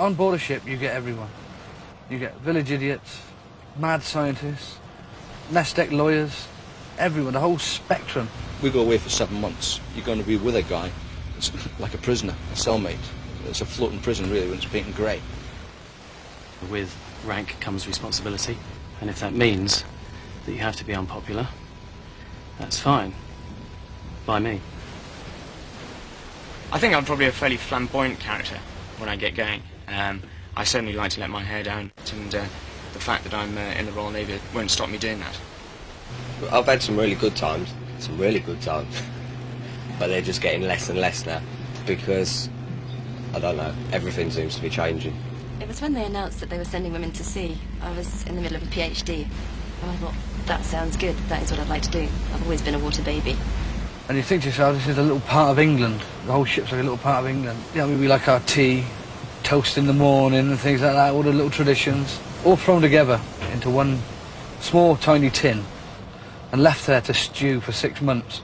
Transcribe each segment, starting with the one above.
On board a ship, you get everyone. You get village idiots, mad scientists, mess deck lawyers, everyone, the whole spectrum. We go away for 7 months. You're going to be with a guy. It's like a prisoner, a cellmate. It's a floating prison, really, when it's painted grey. With rank comes responsibility, and if that means that you have to be unpopular, that's fine. By me. I think I'm probably a fairly flamboyant character when I get going. I certainly like to let my hair down, and the fact that I'm in the Royal Navy won't stop me doing that. I've had some really good times, but they're just getting less and less now, because, I don't know, everything seems to be changing. It was when they announced that they were sending women to sea. I was in the middle of a PhD, and I thought, that sounds good, that is what I'd like to do. I've always been a water baby. And you think to yourself, this is a little part of England. The whole ship's like a little part of England. You know, we like our tea, toast in the morning and things like that, all the little traditions, all thrown together into one small, tiny tin and left there to stew for 6 months.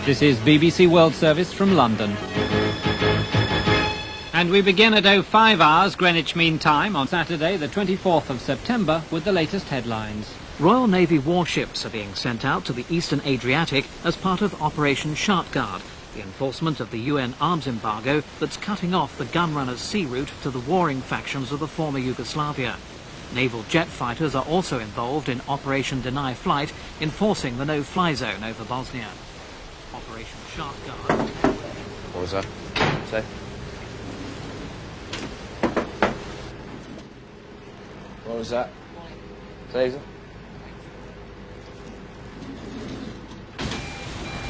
This is BBC World Service from London. And we begin at 05 hours Greenwich Mean Time on Saturday the 24th of September with the latest headlines. Royal Navy warships are being sent out to the eastern Adriatic as part of Operation Sharkguard, the enforcement of the UN arms embargo that's cutting off the gunrunners' sea route to the warring factions of the former Yugoslavia. Naval jet fighters are also involved in Operation Deny Flight, enforcing the no-fly zone over Bosnia. Operation Sharkguard. What was that? Say? What was that? Say?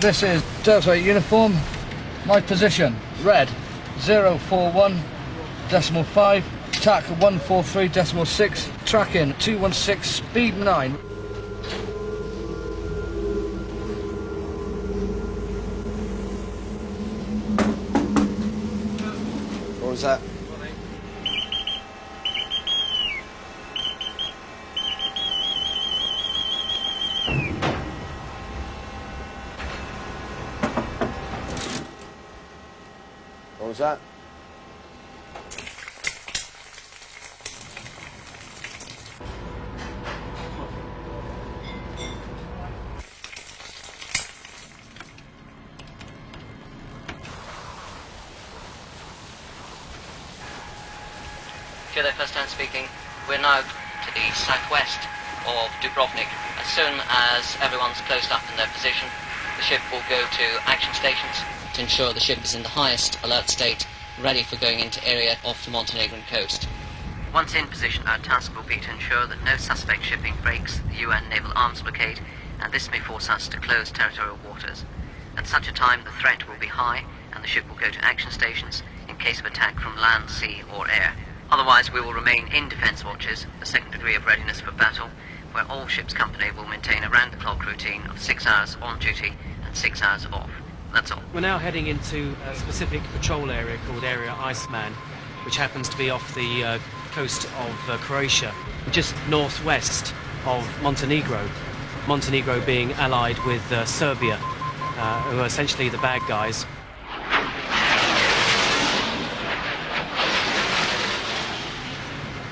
This is Delta uniform. My position, red, 041.5, TAC 143.6, tracking 216, speed 9. What was that? What was that? Kilo first time speaking. We're now to the southwest of Dubrovnik. As soon as everyone's closed up in their position, the ship will go to action stations to ensure the ship is in the highest alert state, ready for going into area off the Montenegrin coast. Once in position, our task will be to ensure that no suspect shipping breaks the UN naval arms blockade, and this may force us to close territorial waters. At such a time, the threat will be high, and the ship will go to action stations in case of attack from land, sea or air. Otherwise, we will remain in defence watches, the second degree of readiness for battle, where all ship's company will maintain a round-the-clock routine of 6 hours on duty and 6 hours off. That's all. We're now heading into a specific patrol area called Area Iceman, which happens to be off the coast of Croatia, just northwest of Montenegro. Montenegro being allied with Serbia, who are essentially the bad guys.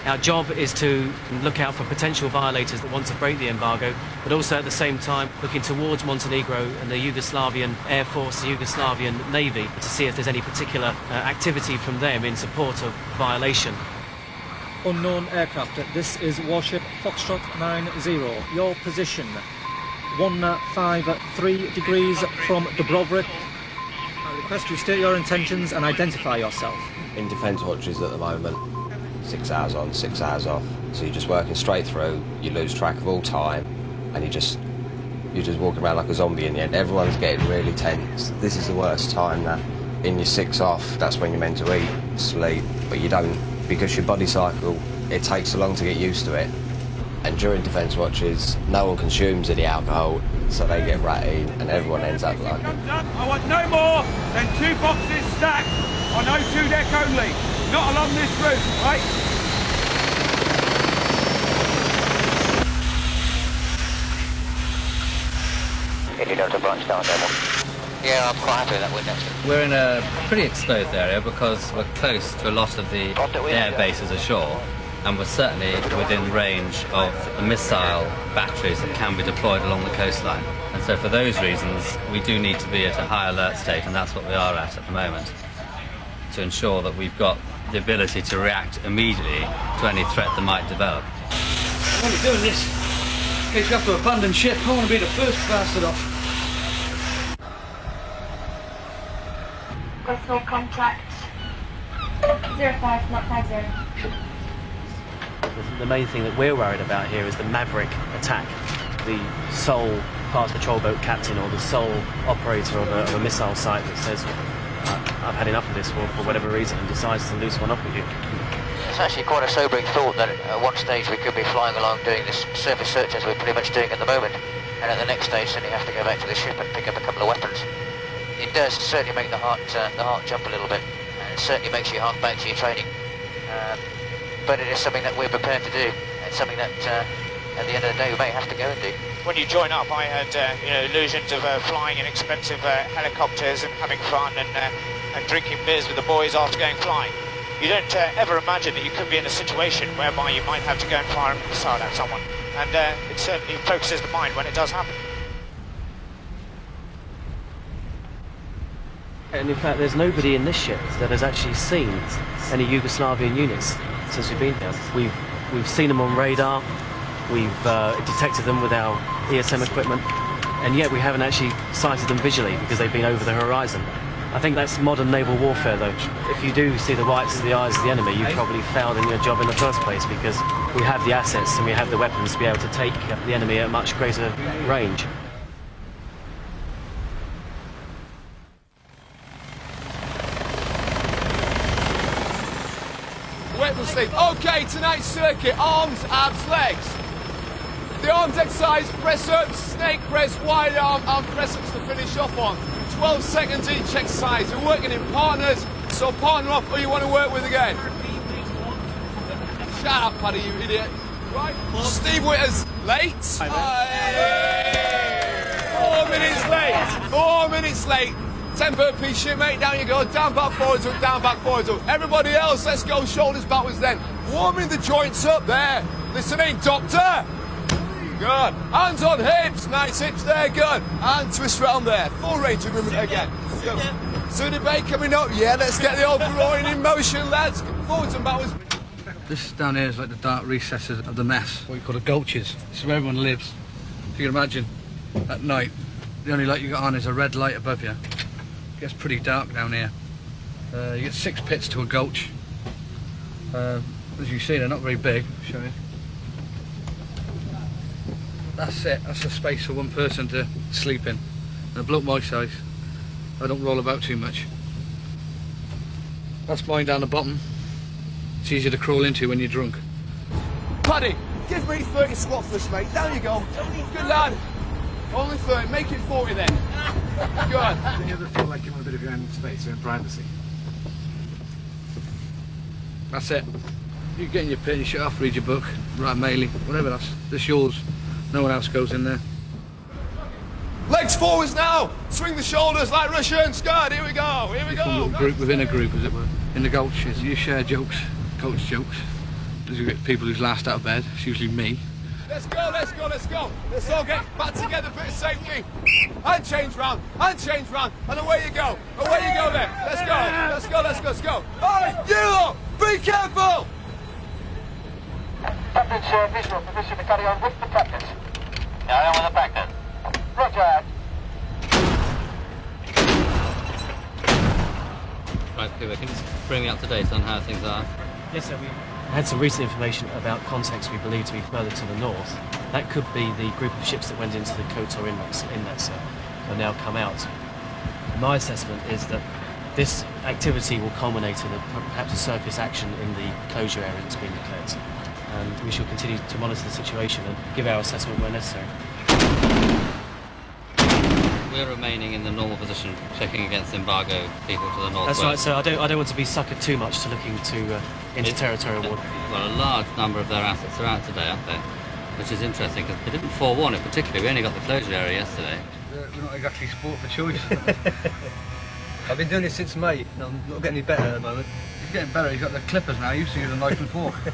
Our job is to look out for potential violators that want to break the embargo, but also at the same time looking towards Montenegro and the Yugoslavian Air Force, the Yugoslavian Navy, to see if there's any particular activity from them in support of violation. Unknown aircraft, this is warship Foxtrot 90. Your position, 153 degrees from Dubrovnik. I request you state your intentions and identify yourself. In defence watches at the moment, 6 hours on, 6 hours off. So you're just working straight through, you lose track of all time, and you're just walking around like a zombie in the end. Everyone's getting really tense. This is the worst time now. In your 6 off, that's when you're meant to eat, sleep, but you don't, because your body cycle, it takes so long to get used to it. And during defence watches, no one consumes any alcohol, so they get ratty, and everyone ends up like... I want no more than 2 boxes stacked on O2 deck only, not along this route, right? Delta branch down, Devil. Yeah, I'm quite happy with that wind actually. We're in a pretty exposed area because we're close to a lot of the air bases ashore, and we're certainly within range of the missile batteries that can be deployed along the coastline. And so for those reasons, we do need to be at a high alert state, and that's what we are at the moment, to ensure that we've got the ability to react immediately to any threat that might develop. I'm only doing this in case we have to abandon ship. I want to be the first bastard off. Coastal contact 05, not 50. The main thing that we're worried about here is the Maverick attack. The sole fast patrol boat captain or the sole operator of a missile site that says, I've had enough of this for whatever reason, and decides to loose one off with you. It's actually quite a sobering thought that at one stage we could be flying along doing this surface search as we're pretty much doing at the moment, and at the next stage then you have to go back to the ship and pick up a couple of weapons. It does certainly make the heart jump a little bit, and it certainly makes you hark back to your training. But it is something that we're prepared to do. It's something that at the end of the day we may have to go and do. When you join up, I had illusions of flying in expensive helicopters and having fun and drinking beers with the boys after going flying. You don't ever imagine that you could be in a situation whereby you might have to go and fire a missile at someone. And it certainly focuses the mind when it does happen. And in fact, there's nobody in this ship that has actually seen any Yugoslavian units since we've been here. We've seen them on radar, we've detected them with our ESM equipment, and yet we haven't actually sighted them visually because they've been over the horizon. I think that's modern naval warfare, though. If you do see the whites of the eyes of the enemy, you probably failed in your job in the first place, because we have the assets and we have the weapons to be able to take the enemy at a much greater range. Weapons thing. Okay, tonight's circuit, arms, abs, legs. The arms exercise, press-ups, snake press, wide arm press-ups to finish off on. 12 seconds each exercise. We're working in partners, so partner off who you want to work with again. Shut up, Paddy, you idiot. Right, Steve Witter's late. 4 minutes late. 4 minutes late. 10 per piece shipmate, down you go, down back forwards up, down back forwards up. Everybody else, let's go shoulders backwards then. Warming the joints up there. Listening, doctor. Good. Hands on hips, nice hips there, good. And twist round there. Full range of movement again. Good. Sooty Bay coming up, yeah, let's get the old groin in motion, lads. Forwards and backwards. This down here is like the dark recesses of the mess, what you call the gulches. This is where everyone lives. If you can imagine, at night, the only light you got on is a red light above you. It gets pretty dark down here. You get 6 pits to a gulch. As you see, they're not very big. I'll show you. That's it. That's a space for one person to sleep in. And a bloke my size, I don't roll about too much. That's mine down the bottom. It's easier to crawl into when you're drunk. Paddy, give me 30 squat thrust, mate. Down you go. Good lad. Only 30. Make it 40 then. Good. Do you ever feel like you want a bit of your own space, your own privacy? That's it. You get in your pit, you shut off, read your book, write a mailie, whatever else. This yours. No one else goes in there. Legs forwards now. Swing the shoulders like Russians. Good. Here we go. Here we go. Group within a group, as it were. In the gulches, you share jokes, coach jokes. You get people who's last out of bed. It's usually me. Let's go, let's go, let's go. Let's all get back together, bit of safety. And change round, and away you go. Away you go then. Let's go, let's go, let's go, let's go. All right, you lot, be careful. Captain's visual permission to carry on with the captain. Carry on with the captain. Roger. Right, Cooper, can you just bring me up to date on how things are? Yes, sir. We had some recent information about contacts we believe to be further to the north. That could be the group of ships that went into the Kotor inlet, sir, have now come out. My assessment is that this activity will culminate in perhaps a surface action in the closure area that's been declared. And we shall continue to monitor the situation and give our assessment where necessary. We're remaining in the normal position, checking against embargo people to the northwest. That's right, so I don't want to be suckered too much to looking into territorial water. Well, a large number of their assets are out today, aren't they? Which is interesting, because they didn't forewarn it particularly. We only got the closure area yesterday. we're not exactly sport for choice. I've been doing it since May, and I'm not getting any better at the moment. He's getting better, he's got the clippers now, he used to use a knife and fork. The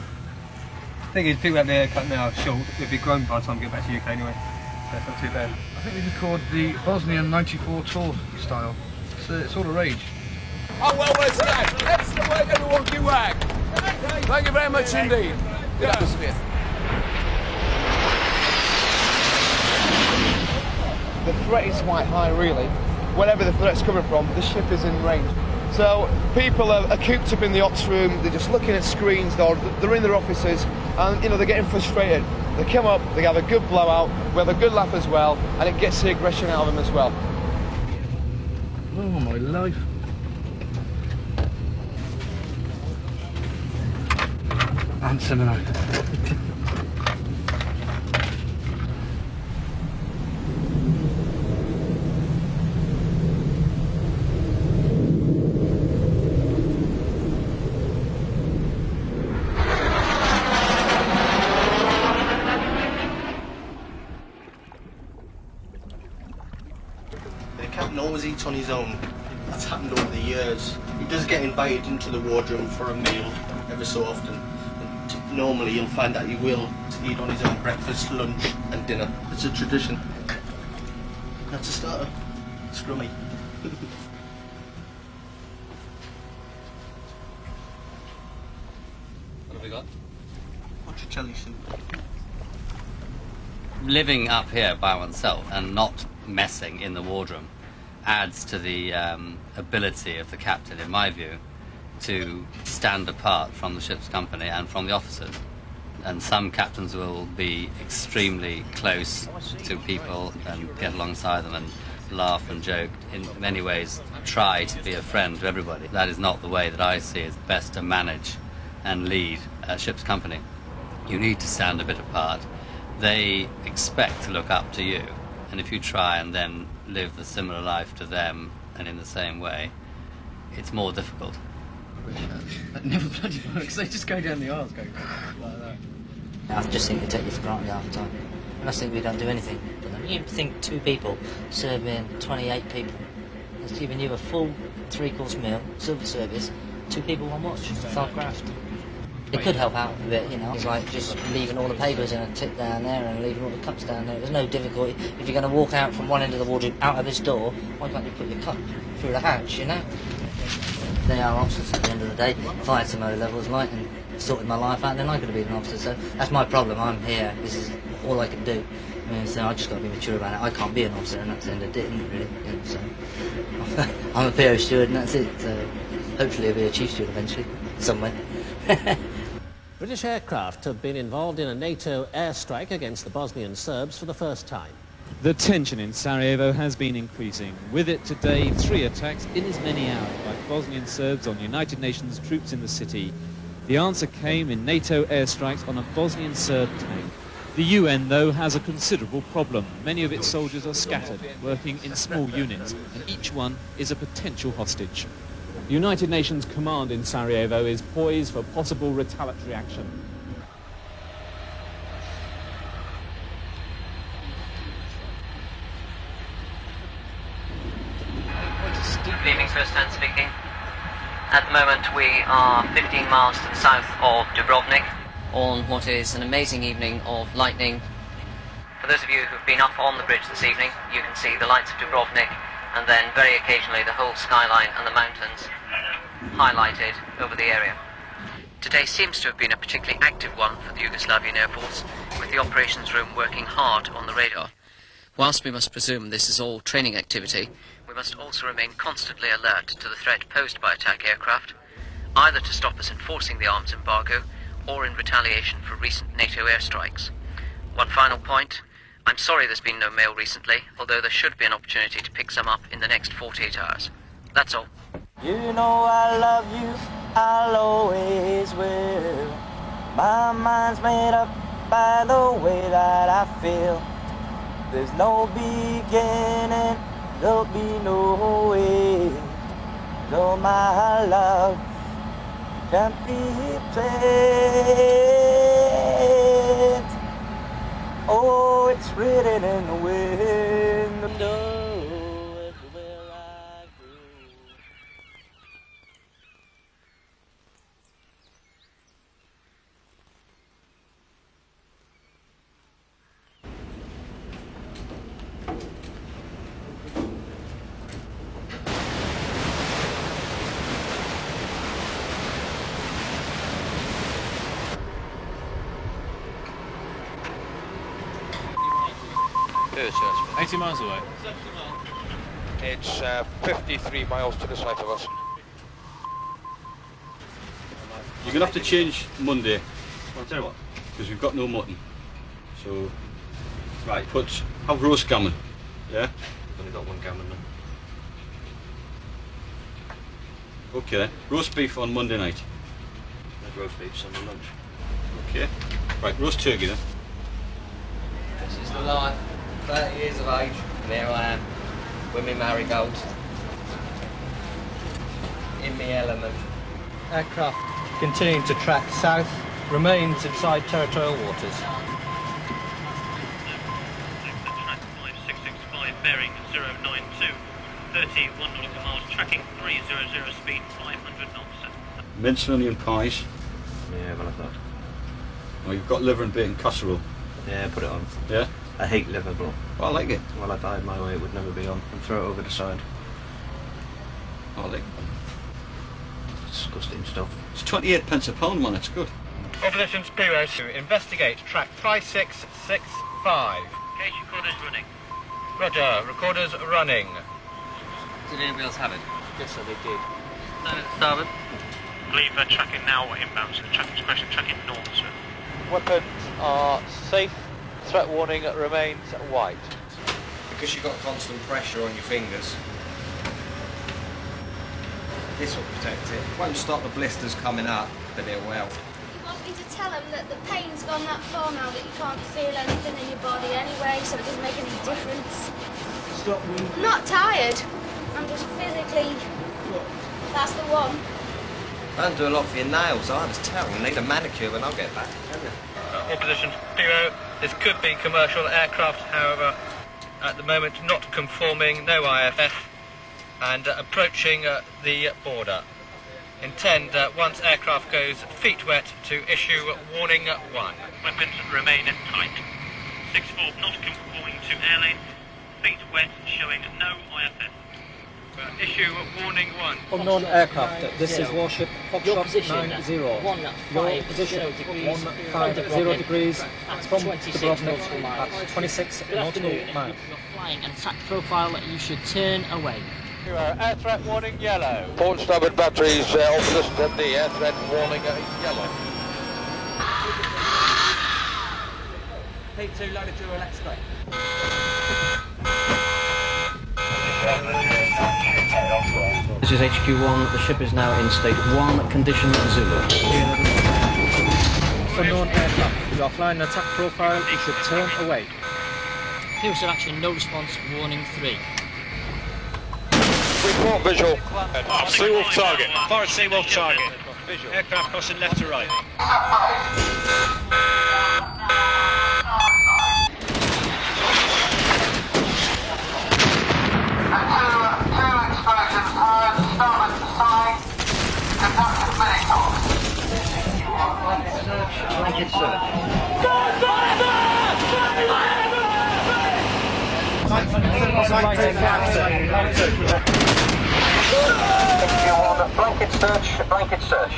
thing is, people have their haircut now short, they'll be grown by the time we get back to the UK anyway. That's not too bad. I think this is called the Bosnian 94 tour style. It's all the rage. Oh, well, where's that? Excellent work, everyone. Good work. Thank you very much indeed. Good atmosphere. The threat is quite high, really. Wherever the threat's coming from, the ship is in range. So people are cooped up in the ops room, they're just looking at screens, they're in their offices, and you know, they're getting frustrated. They come up, they have a good blowout, we have a good laugh as well, and it gets the aggression out of them as well. Oh, my life. And seminar. The captain always eats on his own. That's happened over the years. He does get invited into the wardroom for a meal every so often. And normally you'll find that he will eat on his own breakfast, lunch and dinner. It's a tradition. That's a starter. Scrummy. What have we got? Monticelli soup. Living up here by oneself and not messing in the wardroom adds to the ability of the captain, in my view, to stand apart from the ship's company and from the officers. And some captains will be extremely close to people and get alongside them and laugh and joke. In many ways, try to be a friend to everybody. That is not the way that I see it's best to manage and lead a ship's company. You need to stand a bit apart. They expect to look up to you, and if you try and then live a similar life to them and in the same way, it's more difficult. That never bloody works. They just go down the aisles going like that. I just think they take you for granted half the time. And I think we don't do anything for them. You think 2 people serving 28 people. It's giving you a full 3-course meal, silver service, 2 people, 1 watch. Far graft. It could help out a bit, you know. It's like just leaving all the papers in a tip down there and leaving all the cups down there. There's no difficulty. If you're going to walk out from one end of the wardrobe out of this door, why can't you put your cup through the hatch, you know? They are officers at the end of the day. If I had some O levels like and sorted my life out, then I could have been an officer. So that's my problem. I'm here. This is all I can do. I mean, so I just got to be mature about it. I can't be an officer, and that's the end of it, really. Yeah, so I'm a PO steward, and that's it. So hopefully I'll be a chief steward eventually, somewhere. British aircraft have been involved in a NATO airstrike against the Bosnian Serbs for the first time. The tension in Sarajevo has been increasing. With it today, 3 attacks in as many hours by Bosnian Serbs on United Nations troops in the city. The answer came in NATO airstrikes on a Bosnian Serb tank. The UN, though, has a considerable problem. Many of its soldiers are scattered, working in small units, and each one is a potential hostage. United Nations command in Sarajevo is poised for possible retaliatory action. Good evening, First Hand speaking. At the moment we are 15 miles to the south of Dubrovnik on what is an amazing evening of lightning. For those of you who've been up on the bridge this evening, you can see the lights of Dubrovnik and then very occasionally the whole skyline and the mountains highlighted over the area. Today seems to have been a particularly active one for the Yugoslavian Air Force, with the operations room working hard on the radar. Whilst we must presume this is all training activity, we must also remain constantly alert to the threat posed by attack aircraft, either to stop us enforcing the arms embargo or in retaliation for recent NATO airstrikes. One final point. I'm sorry there's been no mail recently, although there should be an opportunity to pick some up in the next 48 hours. That's all. You know I love you, I'll always will. My mind's made up by the way that I feel. There's no beginning, there'll be no end. Though my love can't be played. Oh, it's written in the wind. know everywhere I go. Who search? 80 miles away. It's 53 miles to the south of us. You're going to have to change Monday. I'll tell you what, because we've got no mutton. So, right, have roast gammon. Yeah? We've only got one gammon now. Okay then. Roast beef on Monday night. Roast beef Sunday lunch. Okay. Right, roast turkey then. This is the life. 30 years of age, and here I am, with me marigold, in me element. Aircraft continuing to track south, remains inside territorial waters. Track 5665 bearing 092, 31 nautical miles, tracking 300, speed 500 knots. Minced onion pies. Yeah, well I've got. Oh, you've got liver and bacon casserole. Yeah, put it on. Yeah? I hate liver, but I like it. Well, I died my way, it would never be on. And throw it over the side. I like it. Disgusting stuff. It's 28 pence a pound, man, it's good. Opposition's Piro to investigate track 5665. Case recorders running. Roger, recorders running. Did anybody else have it? Yes, sir, they did. Starboard. Believe tracking now inbound, so the tracking's question tracking north, sir. Weapons are safe. Threat warning remains white. Because you've got constant pressure on your fingers. This will protect it. Won't stop the blisters coming up, but it will. You want me to tell them that the pain's gone that far now that you can't feel anything in your body anyway, so it doesn't make any difference? Stop me. I'm not tired. I'm just physically... That's the one. Don't do a lot for your nails, I just tell. You need a manicure when I get back. Opposition Piro. This could be commercial aircraft, however, at the moment not conforming, no IFF, and approaching the border. Intend, once aircraft goes feet wet, to issue warning 1. Weapons remain tight. 6-4 not conforming to airlane. Feet wet, showing no IFF. Issue warning 1. Unknown aircraft, this is warship Foxtrot 90. Your position 150 degrees from Dubrovnik at 26 nautical miles. You're flying an attack profile, you should turn away. Air threat warning yellow. Port starboard batteries, opposition MD, air threat warning yellow. P2 loaded through electric. This is HQ1, the ship is now in state 1, condition Zulu. Unknown aircraft, you are flying an attack profile, you should turn away. Pierce of action, no response, warning 3. Report visual. Seawolf target. Forward Seawolf target. Aircraft crossing left to right. Blanket search. Blanket search.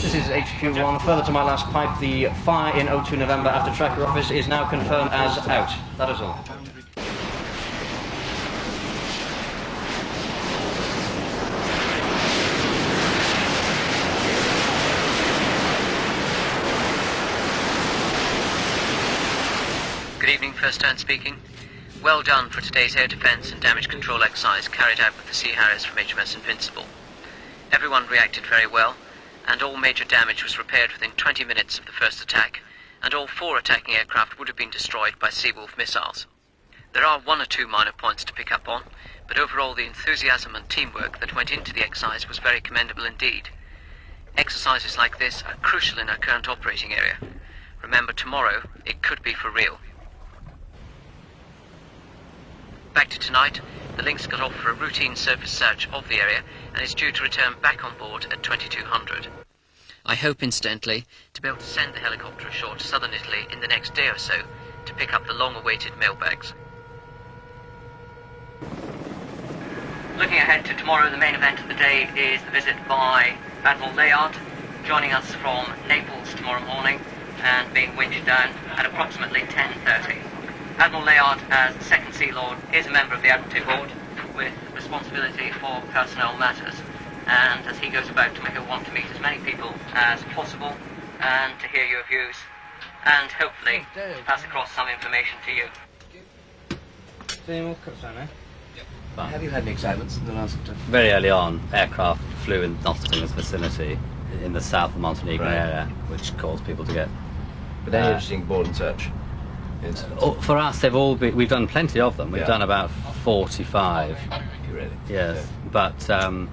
This is HQ1. Further to my last pipe, the fire in 02 November after tracker office is now confirmed as out. That is all. Good evening, First Hand speaking. Well done for today's air defence and damage control exercise carried out with the Sea Harriers from HMS Invincible. Everyone reacted very well, and all major damage was repaired within 20 minutes of the first attack, and all 4 attacking aircraft would have been destroyed by Seawolf missiles. There are 1 or 2 minor points to pick up on, but overall the enthusiasm and teamwork that went into the exercise was very commendable indeed. Exercises like this are crucial in our current operating area. Remember, tomorrow it could be for real. Back to tonight, the Lynx got off for a routine surface search of the area and is due to return back on board at 2200. I hope, incidentally, to be able to send the helicopter ashore to southern Italy in the next day or so to pick up the long-awaited mailbags. Looking ahead to tomorrow, the main event of the day is the visit by Admiral Layard, joining us from Naples tomorrow morning and being winched down at approximately 10:30. Admiral Layard, as Second Sea Lord, is a member of the Admiralty Board with responsibility for personnel matters, and as he goes about to make a want to meet as many people as possible and to hear your views and hopefully to pass across some information to you. Have you had any excitements in the last time? Very early on, aircraft flew in Nosting's vicinity in the south of Montenegrin area, which caused people to get... But any interesting board and search incidents? For us, they've all been... We've done plenty of them. We've done about 45. Really? Yes. But to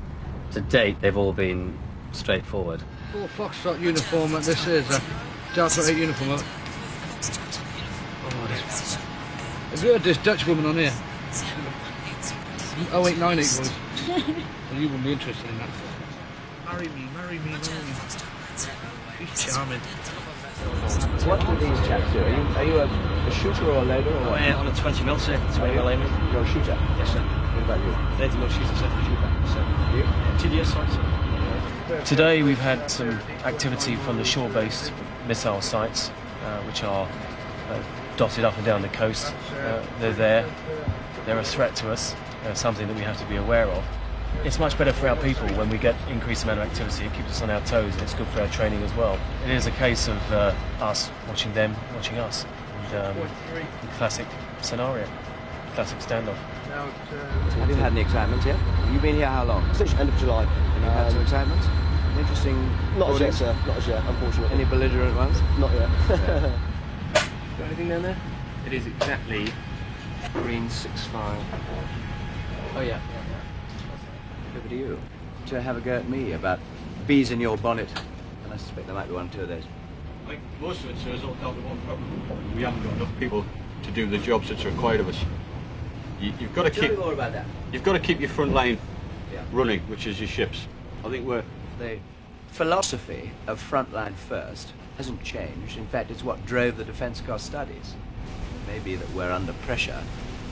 date, they've all been straightforward. 4 Foxtrot uniform, this is a Delta 8 uniform. Oh, have you heard this Dutch woman on here? 0898 boys. Well, you wouldn't be interested in that. Marry me, marry me, marry me. She's charming. What do these chaps do? Are you a shooter or a loader? Or what? On a 20mm, sir. 20mm aiming. You're a shooter? Yes, sir. What about you? 30mm shooter, sir. Shooter. You? TDS sites, sir. Today we've had some activity from the shore-based missile sites, which are dotted up and down the coast. They're there. They're a threat to us. Something that we have to be aware of. It's much better for our people when we get increased amount of activity. It keeps us on our toes, and it's good for our training as well. It is a case of us watching them, watching us. And the classic scenario, classic standoff. Have you had any excitements yet? You've been here how long? Since end of July. And you've had some excitements? Interesting. Not as yet, sir. Not as yet, unfortunately. Any belligerent ones? Not yet. Got anything down there? It is exactly green 65. Oh yeah. Over to you. To have a go at me about bees in your bonnet. And I suspect there might be 1 or 2 of those. I think most of it, sir, is all down to one problem. We haven't got enough people to do the jobs that's required of us. You've got to Tell me more about that. You've got to keep your front line running, which is your ships. I think we're... The philosophy of frontline first hasn't changed. In fact, it's what drove the defence cost studies. It may be that we're under pressure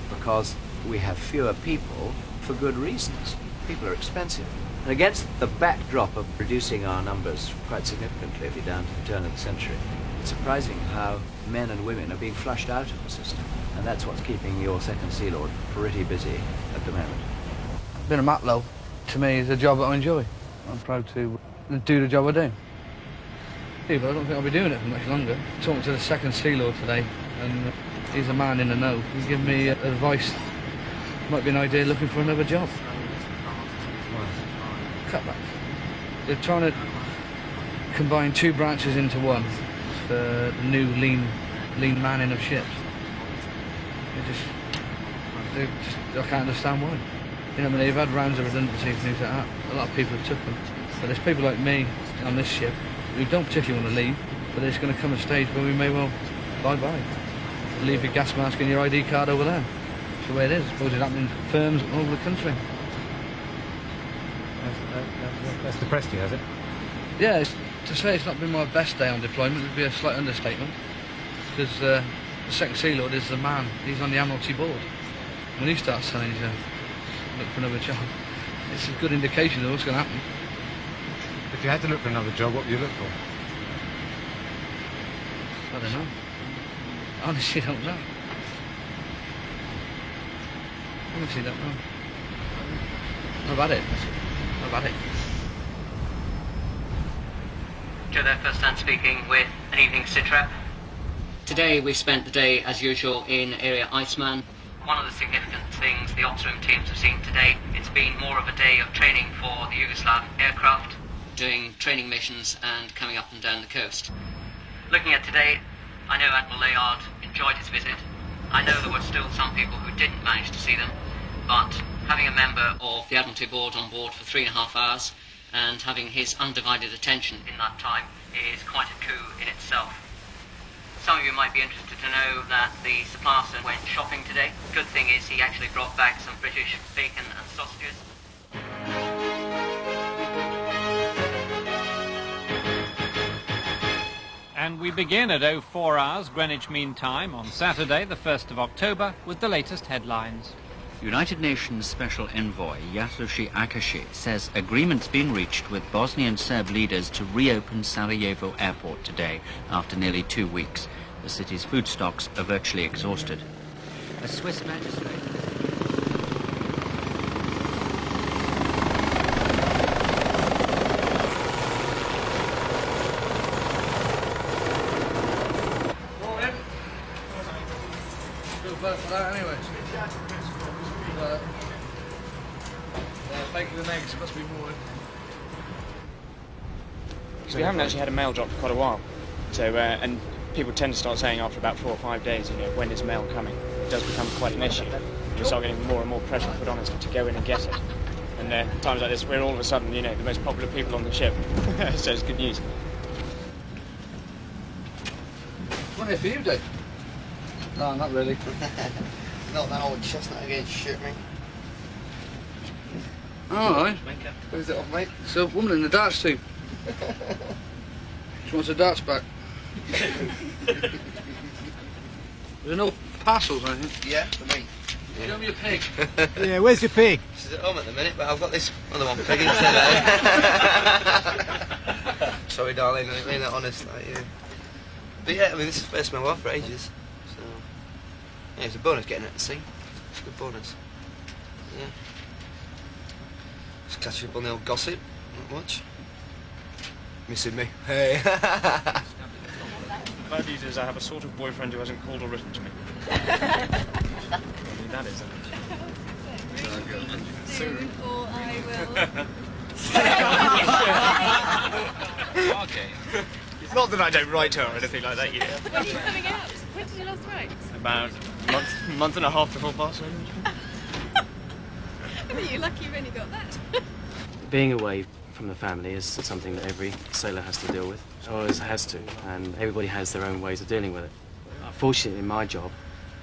because we have fewer people for good reasons. People are expensive. And against the backdrop of reducing our numbers quite significantly down to the turn of the century, it's surprising how men and women are being flushed out of the system. And that's what's keeping your Second Sea Lord pretty busy at the moment. Being a matlow, to me, is a job that I enjoy. I'm proud to do the job I do. Yeah, but I don't think I'll be doing it for much longer. Talking to the Second Sea Lord today, and he's a man in the know. He's giving me advice. Might be an idea looking for another job. Cutbacks. They're trying to combine 2 branches into one. The new lean manning of ships. I can't understand why. You know, I mean, they've had rounds of redundancy and things like that. A lot of people have took them. But there's people like me on this ship who don't particularly want to leave, but there's going to come a stage where we may well bye-bye. Leave your gas mask and your ID card over there. That's the way it is. I suppose it's happening in firms all over the country. That's depressed you, has it? Yeah, to say it's not been my best day on deployment would be a slight understatement. Because the Second Sea Lord is the man. He's on the Admiralty board. When he starts telling you to look for another job, it's a good indication of what's going to happen. If you had to look for another job, what would you look for? I don't know. I honestly don't know. Honestly don't know. I've had it. I've had it. Joe there, First Hand speaking with an evening sit rep. Today we spent the day, as usual, in Area Iceman. One of the significant things the ops room teams have seen today, it's been more of a day of training for the Yugoslav aircraft, doing training missions and coming up and down the coast. Looking at today, I know Admiral Layard enjoyed his visit. I know there were still some people who didn't manage to see them, but having a member of the Admiralty Board on board for 3.5 hours and having his undivided attention in that time is quite a coup in itself. Some of you might be interested to know that the Supplanter went shopping today. Good thing is he actually brought back some British bacon and sausages. And we begin at 04 hours Greenwich Mean Time on Saturday, the 1st of October, with the latest headlines. United Nations Special Envoy Yasushi Akashi says agreement's been reached with Bosnian Serb leaders to reopen Sarajevo airport today after nearly 2 weeks. The city's food stocks are virtually exhausted. A Swiss magistrate... For that anyway. Bacon and eggs must be more. Because we haven't actually had a mail drop for quite a while, so and people tend to start saying after about 4 or 5 days, you know, when is mail coming? It does become quite an issue. We start getting more and more pressure put on us to go in and get it. And times like this, we're all of a sudden, you know, the most popular people on the ship. So it's good news. One here for you, Dave. No, not really. Not that old chestnut against shit, mate. Alright. Who's it off, mate? It's a woman in the darts team. She wants her darts back. There's no parcels or anything? Yeah, for me. Show me your pig. Yeah, where's your pig? She's at home at the minute, but I've got this other one pig instead. Sorry, darling, I didn't mean that honest. Like, yeah. But yeah, I mean, this is the first mail off for ages. So, yeah, it's a bonus getting out to sea. It's a good bonus. Yeah. Just catching up on the old gossip, not much. Missing me. Hey. Bad news is I have a sort of boyfriend who hasn't called or written to me. That is Soon, or I will. Okay. It's not that I don't write her or anything like that, you know. When are you coming out? When did you last write? About a month and a half before Barcelona. I think you're lucky you've only got that. Being away from the family is something that every sailor has to deal with, always has to, and everybody has their own ways of dealing with it. Fortunately, in my job,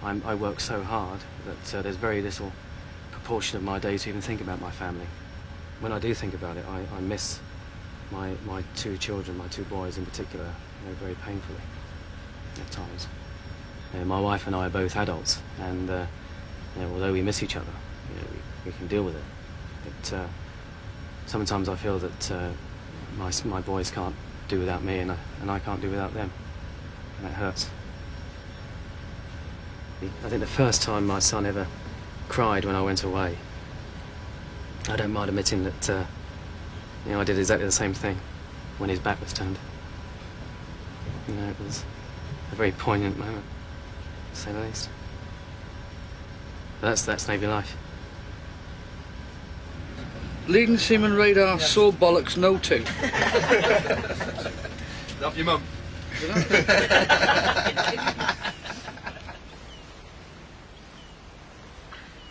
I work so hard that there's very little proportion of my day to even think about my family. When I do think about it, I miss my 2 children, my 2 boys in particular, you know, very painfully at times. My wife and I are both adults, and you know, although we miss each other, you know, we can deal with it. But sometimes I feel that my boys can't do without me, and I can't do without them, and that hurts. I think the first time my son ever cried when I went away, I don't mind admitting that you know, I did exactly the same thing when his back was turned. You know, it was a very poignant moment, to say the least. But that's Navy life. Leading seaman radar, saw bollocks, no 2. Love your mum.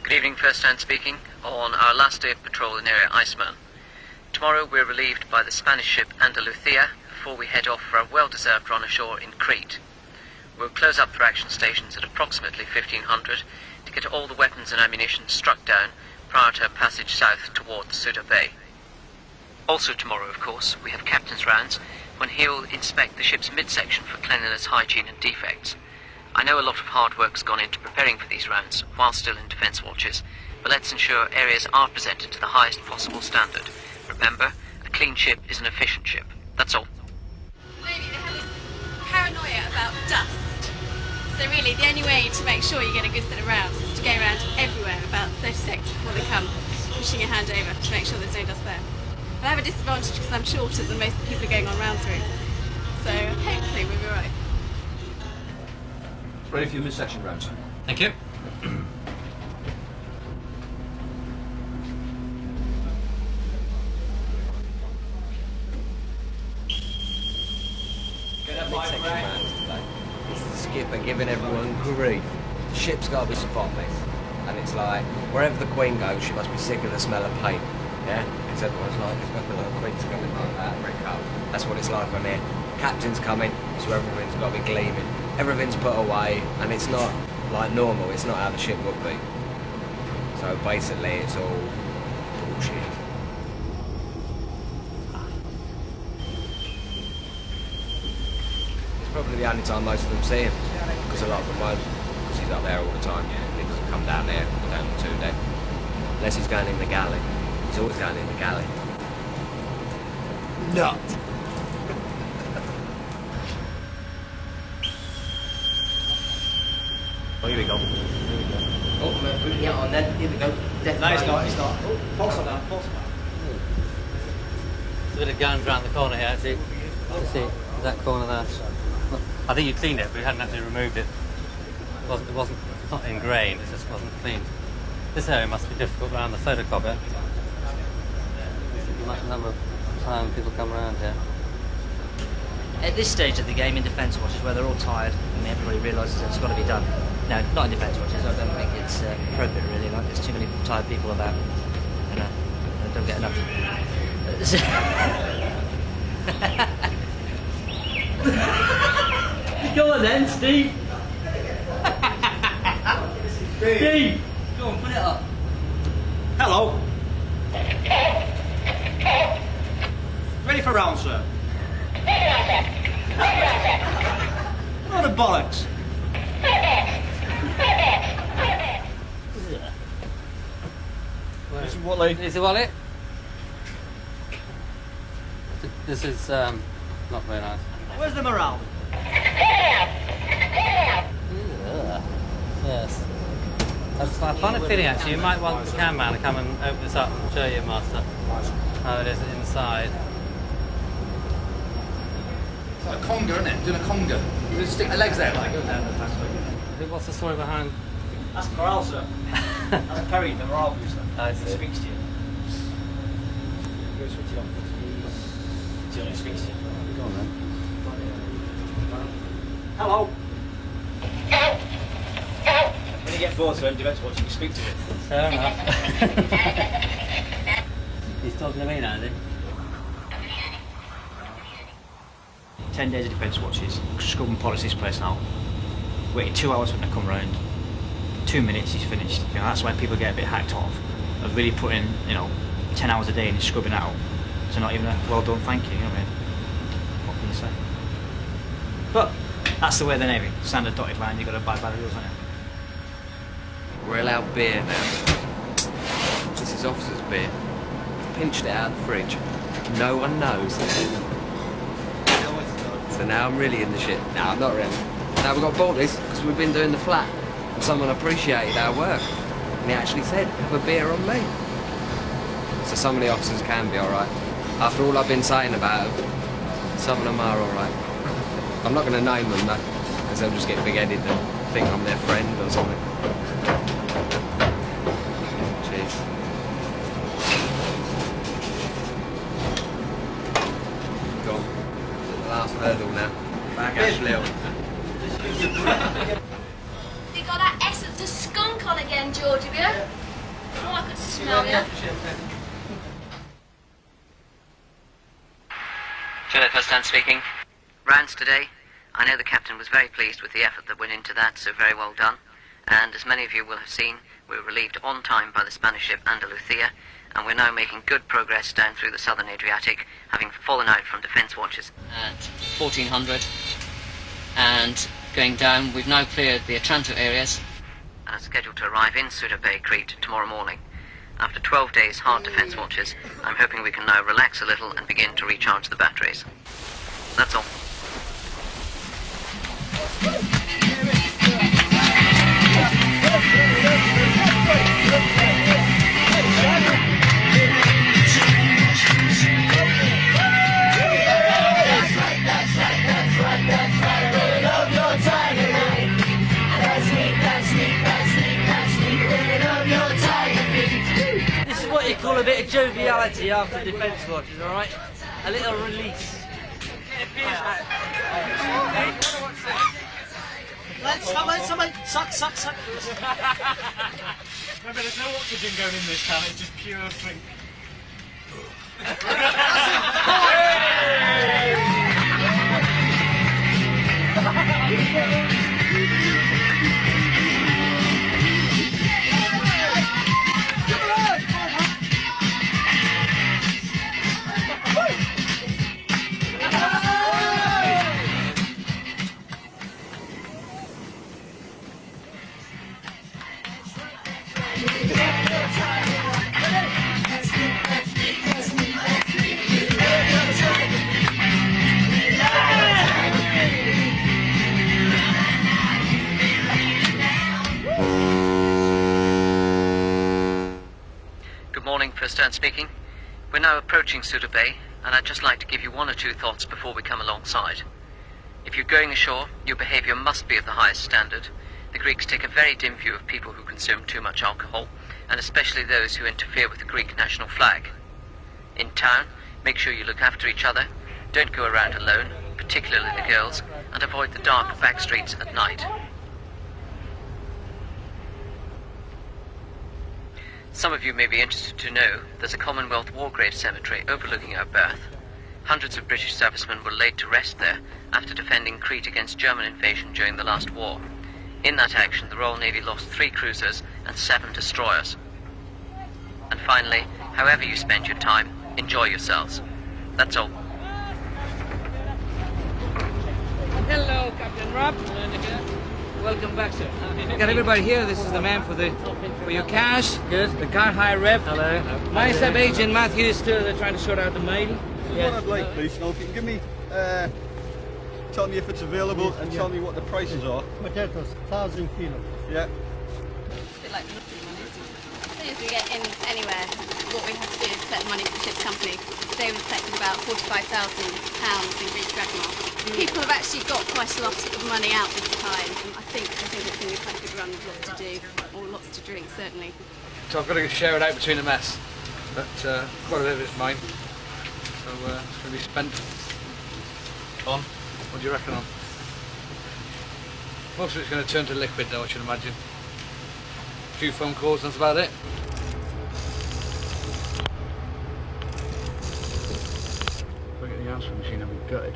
Good evening, First Hand speaking, on our last day of patrol in Area Iceman. Tomorrow we're relieved by the Spanish ship Andalucia before we head off for our well-deserved run ashore in Crete. We'll close up for action stations at approximately 1500 to get all the weapons and ammunition struck down prior to a passage south towards Suda Bay. Also tomorrow, of course, we have captain's rounds when he'll inspect the ship's midsection for cleanliness, hygiene and defects. I know a lot of hard work's gone into preparing for these rounds while still in defence watches, but let's ensure areas are presented to the highest possible standard. Remember, a clean ship is an efficient ship. That's all. Maybe they have this paranoia about dust. So really, the only way to make sure you get a good set of rounds is to go around everywhere about 30 seconds before they come, pushing your hand over to make sure there's no dust there. But I have a disadvantage because I'm shorter than most people are going on rounds through. So hopefully we'll be all right. Ready for your midsection round, sir. Thank you. Midsection rounds today. It's the skipper giving everyone grief. The ship's got to be spotless. And it's like, wherever the Queen goes, she must be sick of the smell of paint. Yeah? Because everyone's like, the Queen's coming like that, brick up. That's what it's like on here. Captain's coming, so everything's got to be gleaming. Everything's put away, and it's not like normal. It's not how the ship would be. So basically, it's all bullshit. It's probably the only time most of them see him, because a lot of them won't, because he's up there all the time. He doesn't come down there, or down the 2 deck. Unless he's going in the galley. He's always going in the galley. Nut! Oh, here we go. Oh, I'm putting it on then. Here we go. Death No, it's frame. not, it's not. Oh, false alarm, false alarm. There's a bit of guns around the corner here, see? See, that corner there. I think you cleaned it, but we hadn't actually removed it. It's not ingrained, it just wasn't cleaned. This area must be difficult around the photocopier. There's a much number of times people come around here. At this stage of the game in Defence Watches, where they're all tired and everybody realises it's got to be done. No, not in Defence Watches. I don't think it's appropriate really. Like there's too many tired people about. You know, I don't get enough. Go on then, Steve. Steve, go on, put it up. Hello. Ready for round, sir. What a bollocks. Is it wallet? This is not very nice. Where's the morale? Yes. I find a feeling actually you might want the cameraman to come and open this up and show you, Master, how it is inside. It's like a conga, isn't it? Doing a conga. You just stick the legs there, like, go down the fast way. What's the story behind? That's morale, sir. That's Perry, the morale booster. I He see. speaks to you. Go switch it on. He only speaks to you. Go on then. Hello. When you get bored, so Defence Watch, you can speak to him. Fair enough. He's talking to me now, is he? 10 days of Defence Watches, scrub and polish this place now. Waiting 2 hours for him to come round. 2 minutes, he's finished. You know, that's when people get a bit hacked off. Of really putting, 10 hours a day and scrubbing it out. So not even a well done thank you, you know what I mean? What can you say? But that's the way of the Navy. Standard dotted line, you've got to abide by the rules, haven't you? We're allowed beer now. This is officer's beer. Pinched it out of the fridge. No one knows. So now I'm really in the shit. No, not really. Now we got bought this because we've been doing the flat. And someone appreciated our work. And he actually said, have a beer on me. So some of the officers can be alright. After all I've been saying about them, some of them are alright. I'm not going to name them though, because they'll just get big-headed and think I'm their friend or something. Cheers. Go on. The last hurdle now. Back Ashley. You got that essence of skunk on again, George, have you? Oh, I could smell you. Philip Huston speaking. Rounds today. I know the captain was very pleased with the effort that went into that, so very well done. And as many of you will have seen, we were relieved on time by the Spanish ship Andalucia, and we're now making good progress down through the southern Adriatic, having fallen out from defence watches at 1400. And going down, we've now cleared the Otranto areas and are scheduled to arrive in Suda Bay, Crete tomorrow morning. After 12 days hard defence watches, I'm hoping we can now relax a little and begin to recharge the batteries. That's all. That's right, really love your time tonight. reality after defence watches, all right? A little release. Somebody, suck. Remember, there's no oxygen going in this can, it's just pure drink. Good morning, First Stern speaking. We're now approaching Suda Bay, and I'd just like to give you one or two thoughts before we come alongside. If you're going ashore, your behaviour must be of the highest standard. The Greeks take a very dim view of people who consume too much alcohol, and especially those who interfere with the Greek national flag. In town, make sure you look after each other, don't go around alone, particularly the girls, and avoid the dark back streets at night. Some of you may be interested to know there's a Commonwealth War Grave cemetery overlooking our berth. Hundreds of British servicemen were laid to rest there after defending Crete against German invasion during the last war. In that action, the Royal Navy lost 3 cruisers and 7 destroyers. And finally, however you spend your time, enjoy yourselves. That's all. Hello, Captain Rob. Welcome back, sir. Got everybody here. This is the man for your cash. Good. The car hire rep. Hello. My sub agent Matthew is still trying to sort out the mail. What I'd like, please, now if you can give me, tell me if it's available and tell me what the prices are. Potatoes, 1,000 kilos. Yeah. It's a bit like lottery money, isn't it? As soon as we get in anywhere, what we have to do is collect money from the ship's company. Today we've collected about £45,000 in Greek drachma. People have actually got quite a lot of money out this time. I think it's going to be quite a good run with lots to do, or lots to drink, certainly. So I've got to share it out between the mess, but quite a bit of it's mine. So it's going to be spent on. What do you reckon on? Most of it's going to turn to liquid though, I should imagine. A few phone calls, that's about it. Look at the answering machine, I've been gutted.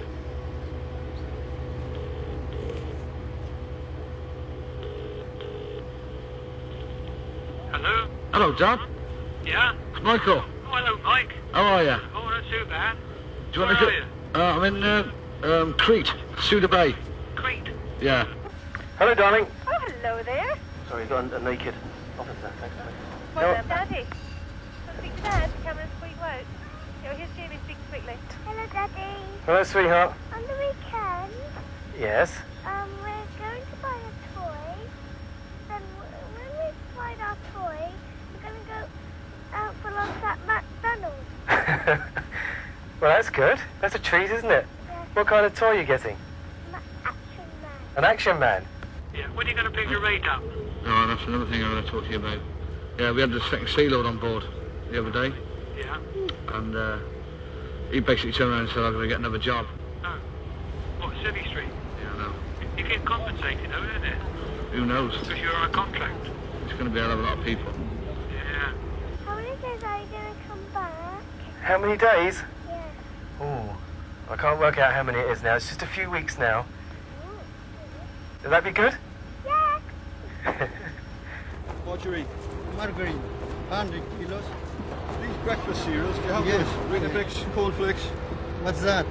Hello? Hello, John. Yeah? It's Michael. Oh, hello, Mike. How are you? Oh, not too bad. Do you want Where me are you? I'm in Crete, Suda Bay. Crete? Yeah. Hello, darling. Oh, hello there. Sorry, you've got a naked officer next to me. What's up, Daddy? Speak to Dad. Cameron's free won't. Here's Jamie speaking quickly. Hello, Daddy. Hello, sweetheart. On the weekend, Yes? we're going to buy a toy. And when we find our toy, we're going to go out for lunch at McDonald's. Well, that's good. That's a treat, isn't it? Yes. What kind of toy are you getting? Action Man. An action man? Yeah, when are you going to pick your rate up? Oh, that's another thing I want to talk to you about. Yeah, we had the second sea load on board the other day. Yeah. And he basically turned around and said, I'm going to get another job. Oh. What, Civvy Street? Yeah, I know. You get compensated, though, isn't it? Who knows? Because you're on a contract. It's going to be a hell of a lot of people. Yeah. How many days are you going to come back? How many days? Yes. Oh, I can't work out how many it is now. It's just a few weeks now. Would that be good? Yeah. Marjorie, Margarine, 100 kilos. these breakfast cereals, do you have Yes. those? Weetabix, cornflakes? What's that?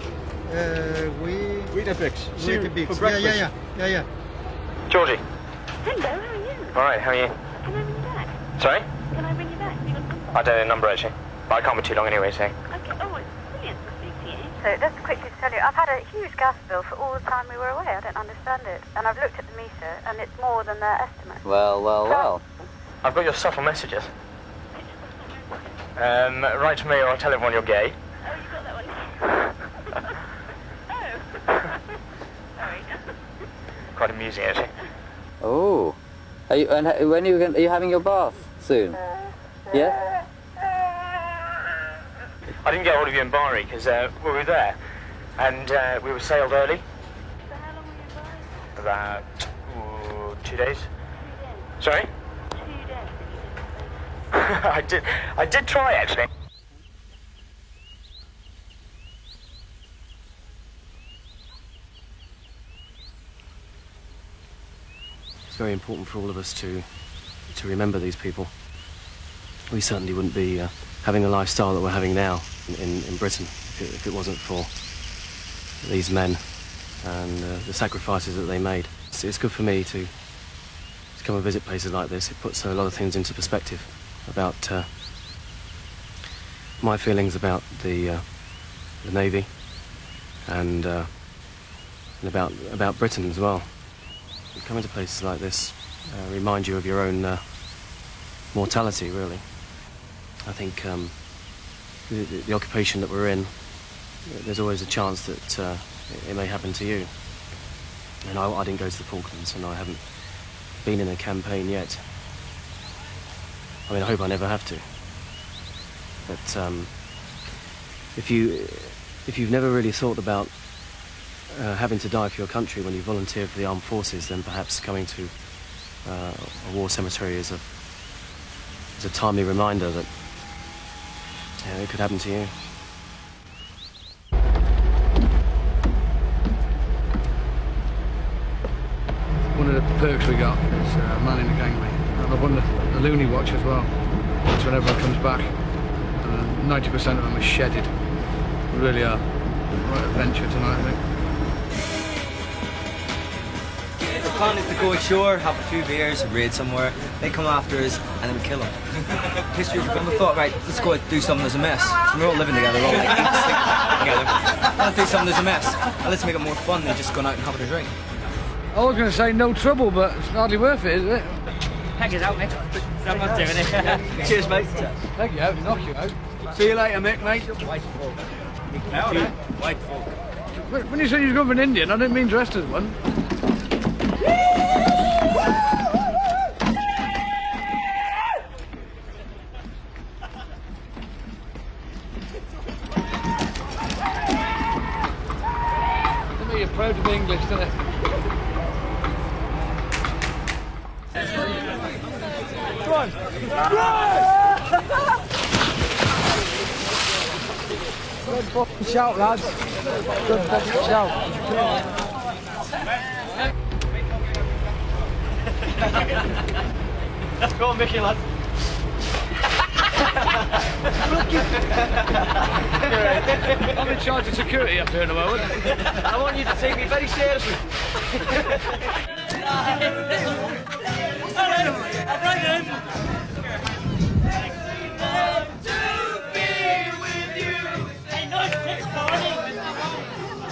Weetabix. Weetabix. For breakfast. Yeah. Georgie. Hello, how are you? All right, how are you? Can I ring you back? Sorry? Can I ring you back? You got the number? I don't know the number, actually. But I can't be too long anyway, so... Okay. Oh, it's brilliant to speak to you. So just quickly to tell you, I've had a huge gas bill for all the time we were away. I don't understand it. And I've looked at the meter, and it's more than their estimate. Well. I've got your subtle messages. Write to me or I'll tell everyone you're gay. Oh, you got that one. Oh. Sorry. Quite amusing, actually. Oh. Are you having your bath soon? Yeah? I didn't get hold of you in Bari because we were there and we were sailed early. So how long were you in Bari? About 2 days. 2 days? Sorry? 2 days. I did try actually. It's very important for all of us to remember these people. We certainly wouldn't be having the lifestyle that we're having now in Britain if it wasn't for these men and the sacrifices that they made. It's good for me to come and visit places like this. It puts a lot of things into perspective about my feelings about the Navy and about Britain as well. Coming to places like this remind you of your own mortality, really. I think the occupation that we're in, there's always a chance that it may happen to you. And I didn't go to the Falklands, and I haven't been in a campaign yet. I mean, I hope I never have to. But if you've never really thought about having to die for your country when you volunteer for the armed forces, then perhaps coming to a war cemetery is a timely reminder that it could happen to you. One of the perks we got is manning the gangway. And I've won the loony watch as well. So when everyone comes back, 90% of them are shedded. We really are. Right adventure tonight, I think. The plan is to go ashore, have a few beers, raid somewhere. They come after us, and then we kill them. History of the we thought, right, let's go out and do something that's a mess. So we're all living together, we're all like together. Let's do something that's a mess, and let's make it more fun than just going out and having a drink. I was going to say no trouble, but it's hardly worth it, is it? Peg us out, mate. Someone's doing it. Cheers, mate. Peg you out, knock you out. See you later, mate. White folk. White folk. When you said you was going for an Indian, I didn't mean dressed as one. You're proud to be English, isn't it? Come on! Good fucking shout, lads. Good fucking shout. Go on, Mickey, lads. I'm in charge of security up here in a moment. I want you to take me very seriously.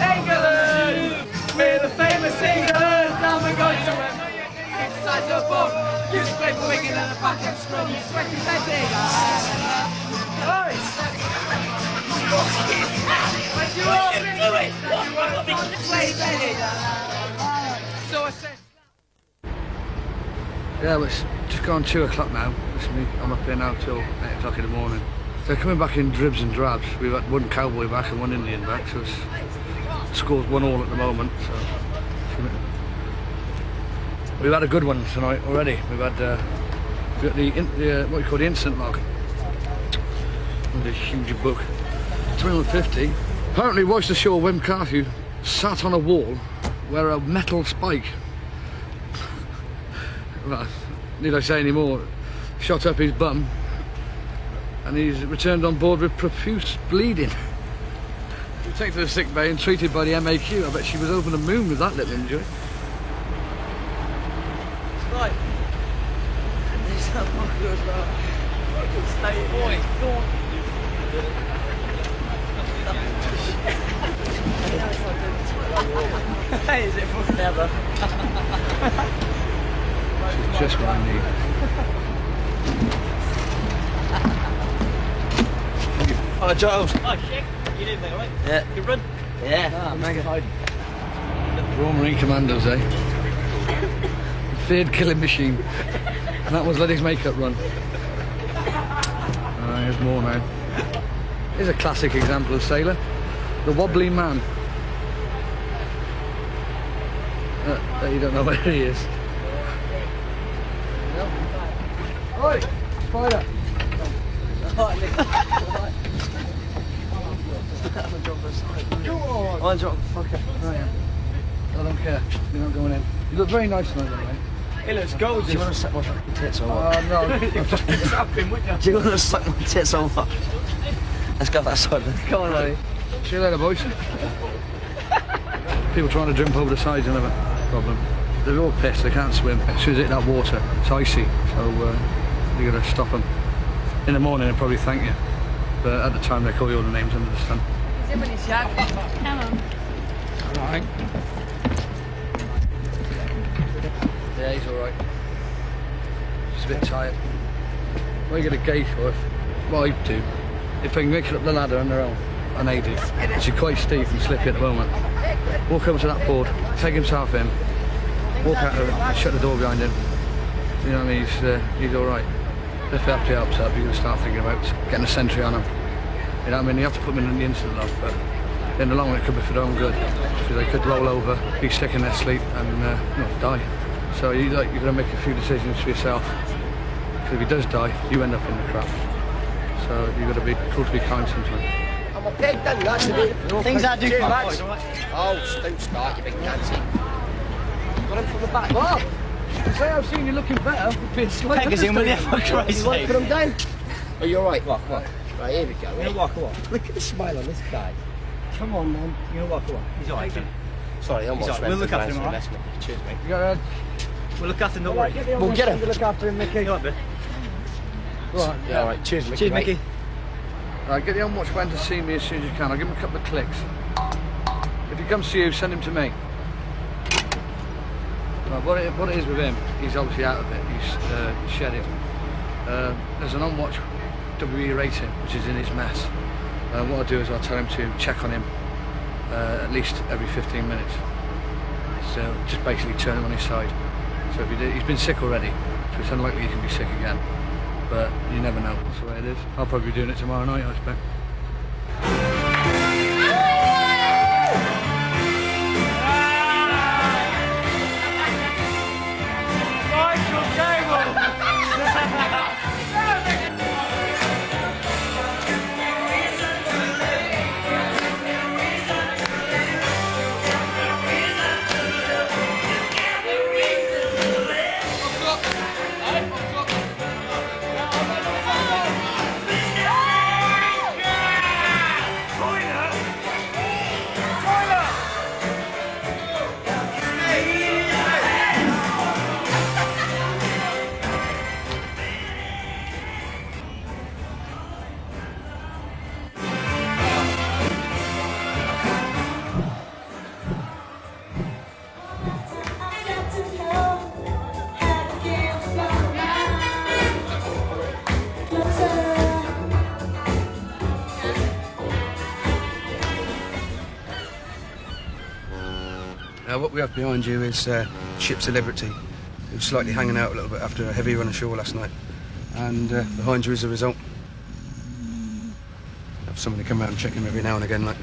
England! We're the famous England! Now we're going to win! Inside the boat! You split wigging and a bucket scrum! Sweaty Betty! But you all do it! You want to play Betty! So I said... Yeah, well, it's just gone 2 o'clock now. I'm up here now till 8 o'clock in the morning. They're coming back in dribs and drabs. We've had one cowboy back and one Indian back, so it's score's 1-1 at the moment. So we've had a good one tonight already. We've got the what you call the incident log. And a huge book. 350. Apparently, Worcestershire Wim Carthew sat on a wall where a metal spike. Well, need I say any more? Shot up his bum, and he's returned on board with profuse bleeding. Taken to the sick bay and treated by the MAQ. I bet she was over the moon with that little injury. Right. There's that fucker as well. Stay boy, go on. Hey, is it forever? She's just what I need. Hi, Giles. Hi, Chick. You doing there, right? Yeah. You run? Yeah. Mega. Royal Marine Commandos, eh? Feared killing machine. And that was let his makeup run. There's more now. Here's a classic example of sailor. The wobbly man. You don't know where he is. Oi! Spider! Come on! Fucker. I don't care. You're not going in. You look very nice tonight, mate. He looks gorgeous. Do you want to suck my fucking tits or what? No. Do you want to suck my tits or what? Let's go that side then. Come on, buddy. See you later, boys. People trying to jump over the sides, another problem. They're all pissed, they can't swim. As soon as they hit that water, it's icy, so you got to stop them. In the morning, they'll probably thank you, but at the time, they call you all the names under the sun. Come on. Alright. Yeah, he's alright. Just a bit tired. What are you going to gauge for? What I do, if they can make it up the ladder on their own, unaided, which is quite steep and slippy at the moment, walk over to that board, take himself in, walk out of it, and shut the door behind him. You know what I mean? He's alright. If the FP helps up, you're going to start thinking about getting a sentry on him. You know what I mean? You have to put them in the instant log, but in the long run it could be for their own good. Because they could roll over, be sick in their sleep, and die. So you've got to make a few decisions for yourself. Because if he does die, you end up in the crap. So you've got to be cool to be kind sometimes. I'm a pig, then, that's the things I do for lads. Oh, don't start, you big Nancy. Got him from the back. Bob! Say I've seen you looking better. Peggers in with you, for Christ's sake. Put him down. Are you alright? What? Right, here we go. You know what, come on. Look at the smile on this guy. Come on, man. You know what, come on. He's alright, Jim. Sorry, I'm not We'll look after him, alright? Cheers, mate. You got We'll look after him, don't worry. We'll get him. Look after him, Mickey. Go on, bit. Right. Yeah, alright. Cheers, Mickey. Cheers, Mickey. Right, get the on-watch man to see me as soon as you can. I'll give him a couple of clicks. If he comes to you, send him to me. Right, what it is with him, he's obviously out of it. He's shed it. There's an on-watch WE rating, which is in his mess. What I'll do is I'll tell him to check on him at least every 15 minutes. So just basically turn him on his side. So if he's been sick already, so it's unlikely he can be sick again. But you never know, that's the way it is. I'll probably be doing it tomorrow night, I expect. What we have behind you is ship's Liberty. It was slightly hanging out a little bit after a heavy run ashore last night. And behind you is the result. Have somebody come out and check him every now and again, like.